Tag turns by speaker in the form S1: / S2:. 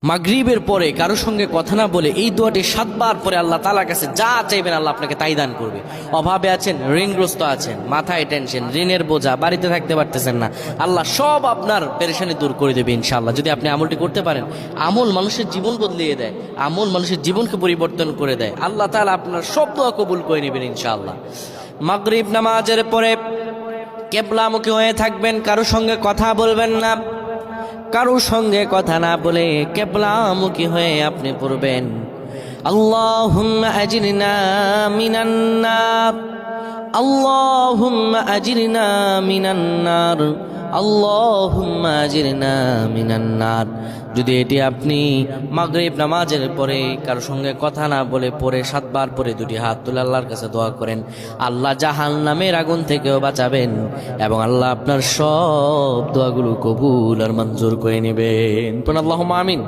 S1: মাগরিবের পরে কারো সঙ্গে কথা না বলে এই দোয়াটি 7 বার পরে আল্লাহ তাআলার কাছে যা চাইবেন আল্লাহ আপনাকে তাই দান করবে। অভাবে আছেন, ঋণগ্রস্ত আছেন, মাথায় টেনশন, ঋণের বোঝা, বাড়িতে থাকতে পারতেছেন না, আল্লাহ সব আপনার পেরেশানি দূর করে দেবে ইনশাআল্লাহ। যদি আপনি আমলটি করতে পারেন, আমল মানুষের জীবন বদলিয়ে দেয়, আমল মানুষের জীবনকে পরিবর্তন করে দেয়। আল্লাহ তাআলা আপনার সব দোয়া কবুল করে নেবেন ইনশাআল্লাহ। মাগরিব নামাজের পরে কিবলামুখী হয়ে থাকবেন, কারো সঙ্গে কথা বলবেন না, কারো সঙ্গে কথা না বলে কিবলামুখী হয়ে আপনি পড়বেন আল্লাহুম্মা আজিরনা মিনান নার, আল্লাহুম্মা আজিরনা মিনান নার, আল্লাহুম্মা আজিরনা মিনান নার। যদি এটি আপনি মাগরিব নামাজের পরে কারো সঙ্গে কথা না বলে পড়ে 7 বার পরে দুটি হাত তুলে আল্লাহর কাছে দোয়া করেন, আল্লাহ জাহান্নামের আগুন থেকেও বাঁচাবেন এবং আল্লাহ আপনার সব দোয়াগুলো কবুল আর মঞ্জুর করে নেবেন। আল্লাহুম্মা আমিন।